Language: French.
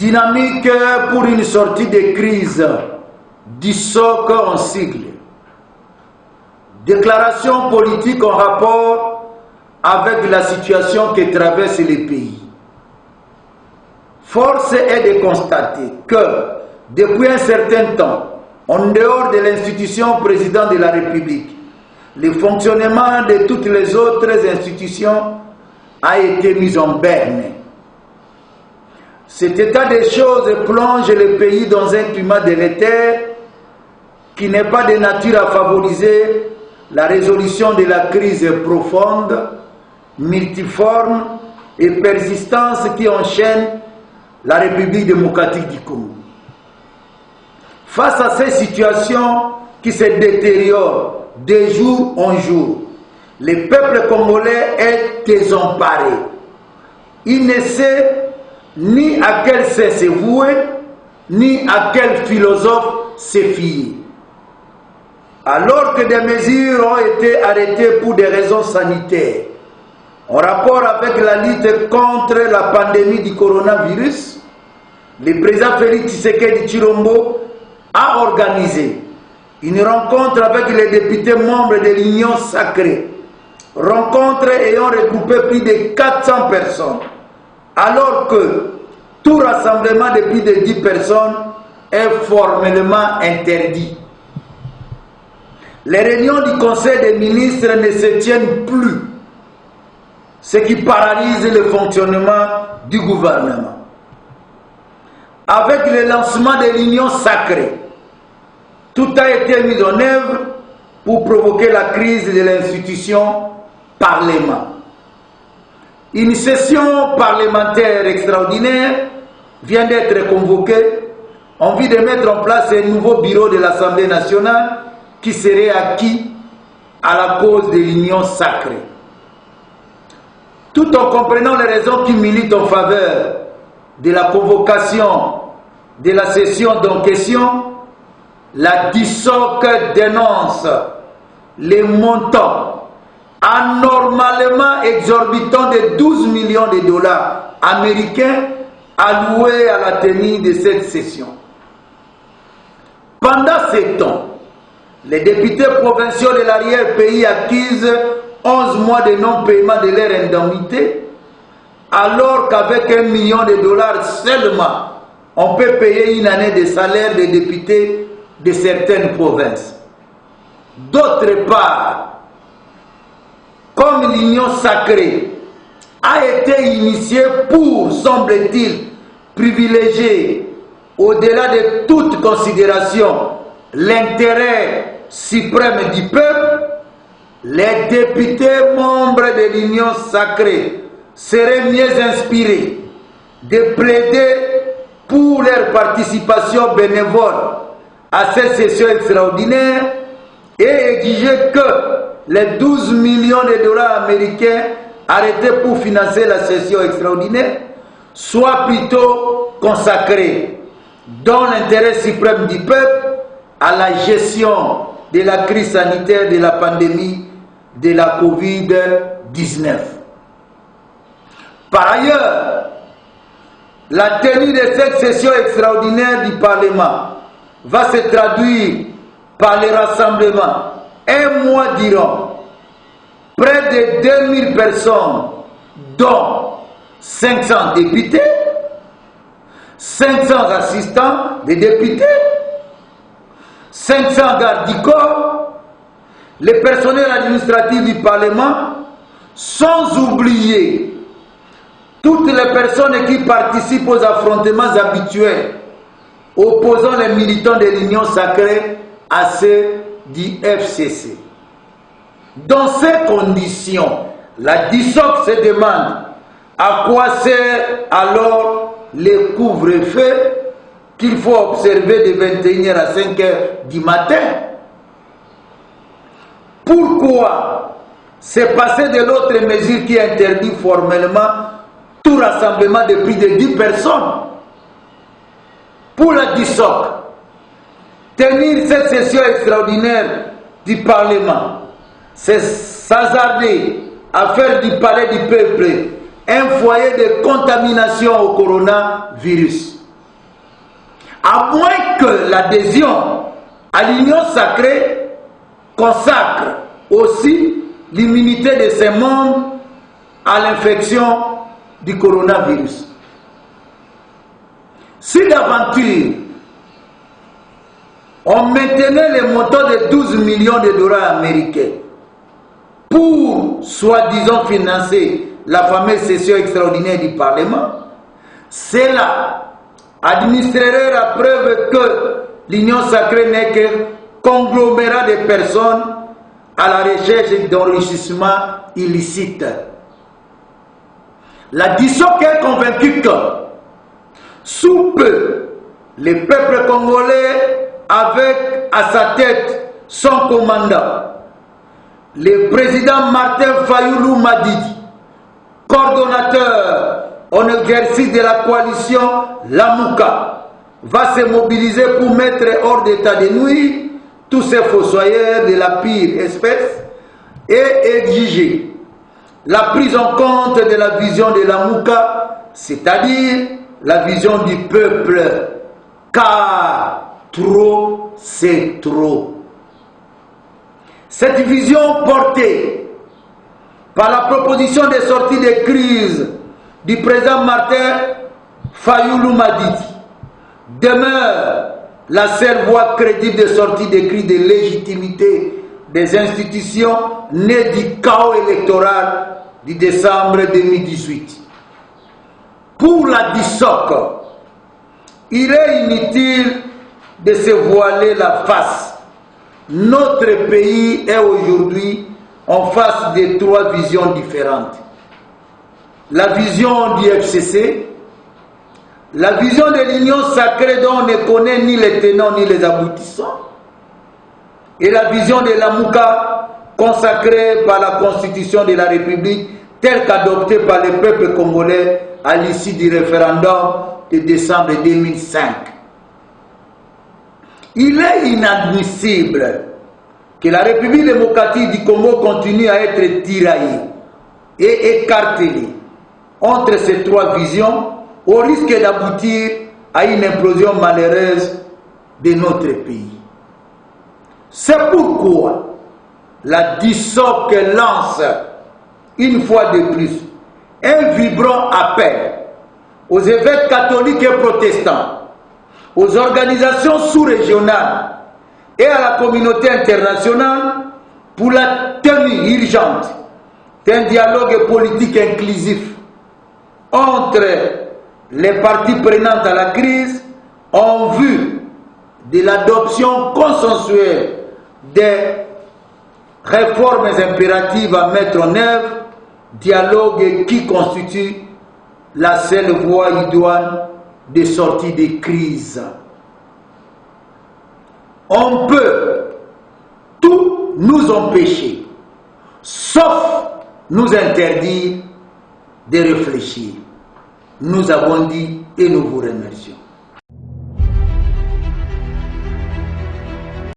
Dynamique pour une sortie de crise, DISSOC en sigle. Déclaration politique en rapport avec la situation que traverse les pays. Force est de constater que, depuis un certain temps, en dehors de l'institution président de la République, le fonctionnement de toutes les autres institutions a été mis en berne. Cet état des choses plonge le pays dans un climat délétère qui n'est pas de nature à favoriser la résolution de la crise profonde, multiforme et persistante qui enchaîne la République démocratique du Congo. Face à ces situations qui se détériorent de jour en jour, le peuple congolais est désemparé. Il ne sait ni à quel saint se vouer, ni à quel philosophe se fier. Alors que des mesures ont été arrêtées pour des raisons sanitaires, en rapport avec la lutte contre la pandémie du coronavirus, le président Félix Tshisekedi Tshilombo a organisé une rencontre avec les députés membres de l'Union sacrée, rencontre ayant regroupé plus de 400 personnes, alors que tout rassemblement de plus de 10 personnes est formellement interdit. Les réunions du Conseil des ministres ne se tiennent plus, ce qui paralyse le fonctionnement du gouvernement. Avec le lancement de l'Union sacrée, tout a été mis en œuvre pour provoquer la crise de l'institution Parlement. Une session parlementaire extraordinaire vient d'être convoquée en vue de mettre en place un nouveau bureau de l'Assemblée nationale qui serait acquis à la cause de l'Union sacrée. Tout en comprenant les raisons qui militent en faveur de la convocation de la session en question, la DISSOC dénonce les montants anormalement exorbitants de 12 millions de dollars américains alloués à la tenue de cette session. Pendant ce temps, les députés provinciaux de l'arrière-pays acquisent 11 mois de non-paiement de leur indemnité, alors qu'avec 1 million de dollars seulement, on peut payer une année de salaire des députés de certaines provinces. D'autre part, comme l'Union sacrée a été initiée pour, semble-t-il, privilégier, au-delà de toute considération, l'intérêt suprême du peuple, les députés membres de l'Union sacrée seraient mieux inspirés de plaider pour leur participation bénévole à cette session extraordinaire et exiger que les 12 millions de dollars américains arrêtés pour financer la session extraordinaire soient plutôt consacrés dans l'intérêt suprême du peuple à la gestion de la crise sanitaire de la pandémie de la COVID-19. Par ailleurs, la tenue de cette session extraordinaire du Parlement va se traduire par le rassemblement, un mois durant, près de 2000 personnes, dont 500 députés, 500 assistants des députés, 500 gardes du corps, les personnels administratifs du Parlement, sans oublier toutes les personnes qui participent aux affrontements habituels opposant les militants de l'Union sacrée à ceux du FCC. Dans ces conditions, la DISSOC se demande à quoi sert alors le couvre-feu qu'il faut observer de 21h à 5h du matin. Pourquoi se passer de l'autre mesure qui interdit formellement tout rassemblement de plus de 10 personnes? Pour la DISSOC, tenir cette session extraordinaire du Parlement, c'est s'hasarder à faire du palais du peuple un foyer de contamination au coronavirus. à moins que l'adhésion à l'union sacrée consacre aussi l'immunité de ces membres à l'infection du coronavirus. Si d'aventure on maintenait le montant de 12 millions de dollars américains pour, soi-disant, financer la fameuse session extraordinaire du Parlement, cela administrerait la preuve que l'union sacrée n'est qu'un conglomérat de personnes à la recherche d'enrichissement illicite. La DISOC est convaincue que, sous peu, le peuple congolais, avec à sa tête son commandant, le président Martin Fayoulou Madidi, coordonnateur en exercice de la coalition Lamouka, va se mobiliser pour mettre hors d'état de nuire tous ces fossoyeurs de la pire espèce et exiger la prise en compte de la vision de Lamouka, c'est-à-dire la vision du peuple, car trop, c'est trop. Cette vision portée par la proposition de sortie de crise du président Martin Fayoulou Madidi demeure la seule voie crédible de sortie de crise de légitimité des institutions nées du chaos électoral du décembre 2018. Pour la DISOC, il est inutile de se voiler la face. Notre pays est aujourd'hui en face de trois visions différentes. La vision du FCC, la vision de l'union sacrée dont on ne connaît ni les tenants ni les aboutissants, et la vision de Lamouka consacrée par la Constitution de la République telle qu'adoptée par le peuple congolais à l'issue du référendum de décembre 2005. Il est inadmissible que la République démocratique du Congo continue à être tiraillée et écartelée entre ces trois visions au risque d'aboutir à une implosion malheureuse de notre pays. C'est pourquoi la DISOC lance une fois de plus un vibrant appel aux évêques catholiques et protestants, aux organisations sous-régionales et à la communauté internationale pour la tenue urgente d'un dialogue politique inclusif entre les parties prenantes à la crise en vue de l'adoption consensuelle des réformes impératives à mettre en œuvre, dialogue qui constitue la seule voie idoine de sortie des crises. On peut tout nous empêcher, sauf nous interdire de réfléchir. Nous avons dit et nous vous remercions.